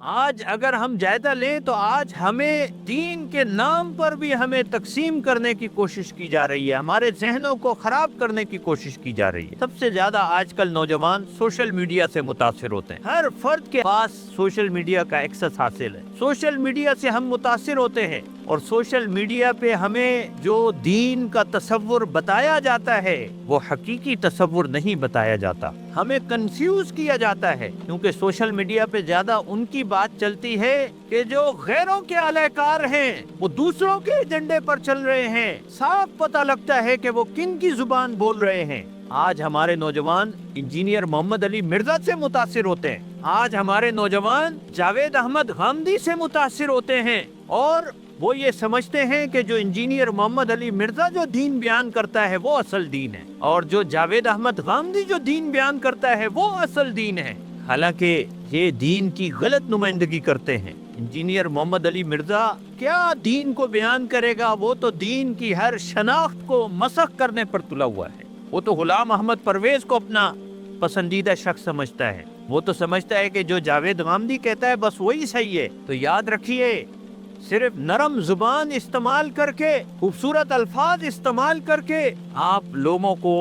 آج اگر ہم جائزہ لیں تو آج ہمیں دین کے نام پر بھی ہمیں تقسیم کرنے کی کوشش کی جا رہی ہے، ہمارے ذہنوں کو خراب کرنے کی کوشش کی جا رہی ہے۔ سب سے زیادہ آج کل نوجوان سوشل میڈیا سے متاثر ہوتے ہیں۔ ہر فرد کے پاس سوشل میڈیا کا ایکسس حاصل ہے۔ سوشل میڈیا سے ہم متاثر ہوتے ہیں اور سوشل میڈیا پہ ہمیں جو دین کا تصور بتایا جاتا ہے وہ حقیقی تصور نہیں بتایا جاتا، ہمیں کنفیوز کیا جاتا ہے، کیونکہ سوشل میڈیا پہ زیادہ ان کی بات چلتی ہے کہ جو غیروں کے اعلی کار ہیں، وہ دوسروں کے ایجنڈے پر چل رہے ہیں، صاف پتہ لگتا ہے کہ وہ کن کی زبان بول رہے ہیں۔ آج ہمارے نوجوان انجینئر محمد علی مرزا سے متاثر ہوتے ہیں، آج ہمارے نوجوان جاوید احمد غامدی سے متاثر ہوتے ہیں، اور وہ یہ سمجھتے ہیں کہ جو انجینئر محمد علی مرزا جو دین بیان کرتا ہے وہ اصل دین ہے، اور جو جاوید احمد غامدی جو دین بیان کرتا ہے وہ اصل دین ہے، حالانکہ یہ دین کی غلط نمائندگی کرتے ہیں۔ انجینئر محمد علی مرزا کیا دین کو بیان کرے گا؟ وہ تو دین کی ہر شناخت کو مسخ کرنے پر تلا ہوا ہے۔ وہ تو غلام احمد پرویز کو اپنا پسندیدہ شخص سمجھتا ہے، وہ تو سمجھتا ہے کہ جو جاوید غامدی کہتا ہے بس وہی صحیح ہے۔ تو یاد رکھیے، صرف نرم زبان استعمال کر کے، خوبصورت الفاظ استعمال کر کے آپ لوگوں کو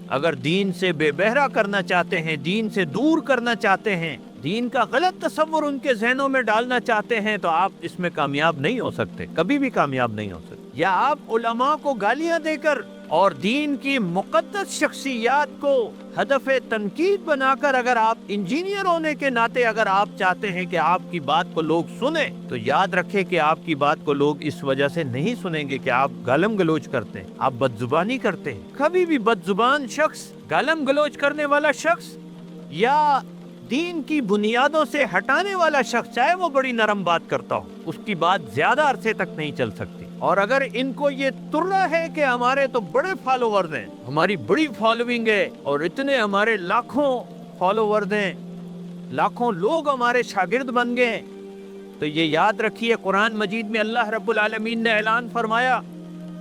اگر دین سے بے بہرا کرنا چاہتے ہیں، دین سے دور کرنا چاہتے ہیں، دین کا غلط تصور ان کے ذہنوں میں ڈالنا چاہتے ہیں، تو آپ اس میں کامیاب نہیں ہو سکتے، کبھی بھی کامیاب نہیں ہو سکتے۔ یا آپ علماء کو گالیاں دے کر اور دین کی مقدس شخصیات کو ہدف تنقید بنا کر اگر آپ انجینئر ہونے کے ناطے اگر آپ چاہتے ہیں کہ آپ کی بات کو لوگ سنیں، تو یاد رکھیں کہ آپ کی بات کو لوگ اس وجہ سے نہیں سنیں گے کہ آپ گالم گلوچ کرتے ہیں، آپ بد زبانی کرتے ہیں۔ کبھی بھی بد زبان شخص، گالم گلوچ کرنے والا شخص یا دین کی بنیادوں سے ہٹانے والا شخص، چاہے وہ بڑی نرم بات کرتا ہو، اس کی بات زیادہ عرصے تک نہیں چل سکتی۔ اور اگر ان کو یہ ترا ہے کہ ہمارے تو بڑے فالوورز ہیں، ہماری بڑی فالوئنگ ہے اور اتنے ہمارے لاکھوں فالوورز ہیں، لاکھوں لوگ ہمارے شاگرد بن گئے، تو یہ یاد رکھیے قرآن مجید میں اللہ رب العالمین نے اعلان فرمایا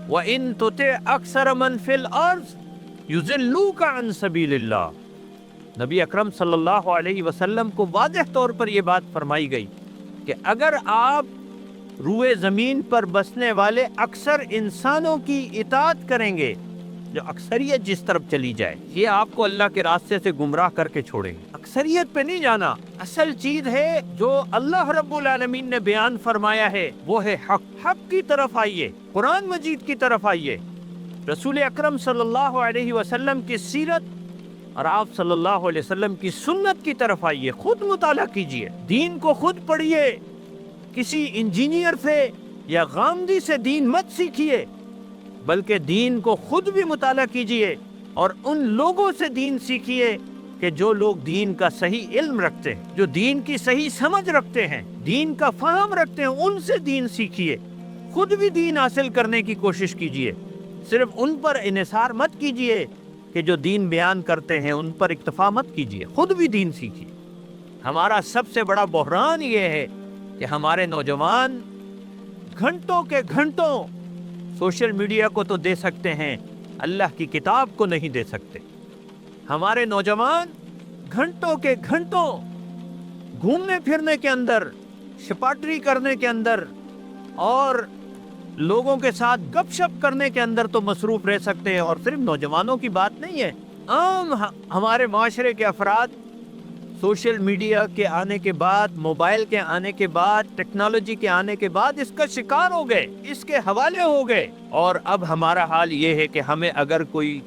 وَإِن تُطِعْ أَكْثَرَ مَنْ فِي الْأَرْضِ يُضِلُّوكَ عَنْ سَبِيلِ اللَّهِ۔ نبی اکرم صلی اللہ علیہ وسلم کو واضح طور پر یہ بات فرمائی گئی کہ اگر آپ روئے زمین پر بسنے والے اکثر انسانوں کی اطاعت کریں گے، جو اکثریت جس طرف چلی جائے، یہ آپ کو اللہ کے راستے سے گمراہ کر کے چھوڑیں گے۔ اکثریت پہ نہیں جانا، اصل چیز ہے جو اللہ رب العالمین نے بیان فرمایا ہے وہ ہے حق۔ حق کی طرف آئیے، قرآن مجید کی طرف آئیے، رسول اکرم صلی اللہ علیہ وسلم کی سیرت اور آپ صلی اللہ علیہ وسلم کی سنت کی طرف آئیے، خود مطالعہ کیجئے، دین کو خود پڑھیے، کسی انجینئر سے یا غامدی سے دین مت سیکھیے، بلکہ دین کو خود بھی مطالعہ کیجئے اور ان لوگوں سے دین سیکھیے کہ جو لوگ دین کا صحیح علم رکھتے ہیں، جو دین کی صحیح سمجھ رکھتے ہیں، دین کا فہم رکھتے ہیں، ان سے دین سیکھیے، خود بھی دین حاصل کرنے کی کوشش کیجئے، صرف ان پر انحصار مت کیجئے کہ جو دین بیان کرتے ہیں ان پر اکتفا مت کیجئے، خود بھی دین سیکھیے۔ ہمارا سب سے بڑا بحران یہ ہے کہ ہمارے نوجوان گھنٹوں کے گھنٹوں سوشل میڈیا کو تو دے سکتے ہیں، اللہ کی کتاب کو نہیں دے سکتے۔ ہمارے نوجوان گھنٹوں کے گھنٹوں گھومنے پھرنے کے اندر، شپاٹری کرنے کے اندر اور لوگوں کے ساتھ گپ شپ کرنے کے اندر تو مصروف رہ سکتے ہیں، اور صرف نوجوانوں کی بات نہیں ہے، عام ہمارے معاشرے کے افراد سوشل میڈیا کے آنے کے بعد، موبائل کے آنے کے بعد، ٹیکنالوجی کے آنے کے بعد اس کا شکار ہو گئے، اس کے حوالے ہو گئے۔ اور اب ہمارا حال یہ ہے کہ ہمیں اگر کوئی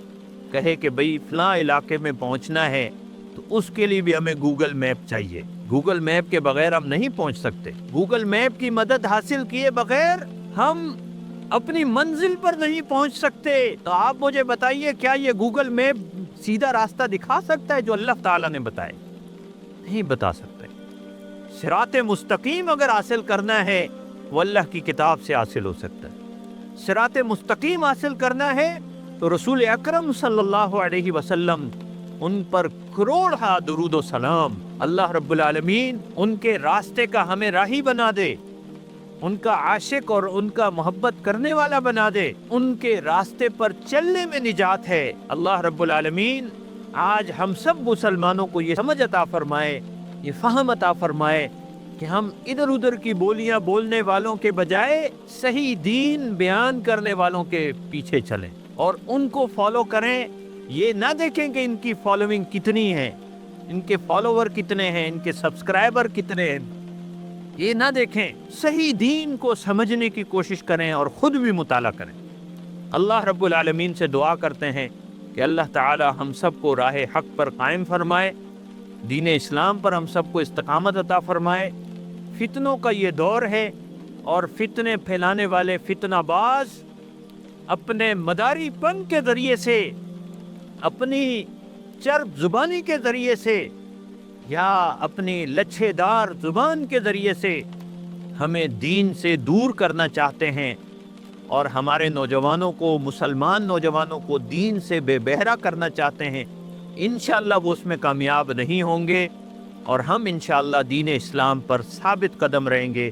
کہے کہ بھئی فلاں علاقے میں پہنچنا ہے تو اس کے لیے بھی ہمیں گوگل میپ چاہیے، گوگل میپ کے بغیر ہم نہیں پہنچ سکتے، گوگل میپ کی مدد حاصل کیے بغیر ہم اپنی منزل پر نہیں پہنچ سکتے۔ تو آپ مجھے بتائیے، کیا یہ گوگل میپ سیدھا راستہ دکھا سکتا ہے جو اللہ تعالیٰ نے بتائے؟ نہیں بتا سکتے۔ صراط مستقیم اگر حاصل کرنا ہے وہ اللہ کی کتاب سے حاصل ہو سکتا ہے۔ صراط مستقیم حاصل کرنا ہے تو رسول اکرم صلی اللہ علیہ وسلم، ان پر کروڑ درود و سلام، اللہ رب العالمین ان کے راستے کا ہمیں راہی بنا دے، ان کا عاشق اور ان کا محبت کرنے والا بنا دے، ان کے راستے پر چلنے میں نجات ہے۔ اللہ رب العالمین آج ہم سب مسلمانوں کو یہ سمجھ عطا فرمائے، یہ فہم عطا فرمائے کہ ہم ادھر ادھر کی بولیاں بولنے والوں کے بجائے صحیح دین بیان کرنے والوں کے پیچھے چلیں اور ان کو فالو کریں. یہ نہ دیکھیں کہ ان کی فالوئنگ کتنی ہے، ان کے فالوور کتنے ہیں، ان کے سبسکرائبر کتنے ہیں، یہ نہ دیکھیں. صحیح دین کو سمجھنے کی کوشش کریں اور خود بھی مطالعہ کریں. اللہ رب العالمین سے دعا کرتے ہیں کہ اللہ تعالی ہم سب کو راہ حق پر قائم فرمائے، دین اسلام پر ہم سب کو استقامت عطا فرمائے. فتنوں کا یہ دور ہے اور فتنے پھیلانے والے فتنہ باز اپنے مداری پن کے ذریعے سے، اپنی چرب زبانی کے ذریعے سے یا اپنی لچھے دار زبان کے ذریعے سے ہمیں دین سے دور کرنا چاہتے ہیں اور ہمارے نوجوانوں کو، مسلمان نوجوانوں کو دین سے بے بہرا کرنا چاہتے ہیں. انشاءاللہ وہ اس میں کامیاب نہیں ہوں گے اور ہم انشاءاللہ دین اسلام پر ثابت قدم رہیں گے.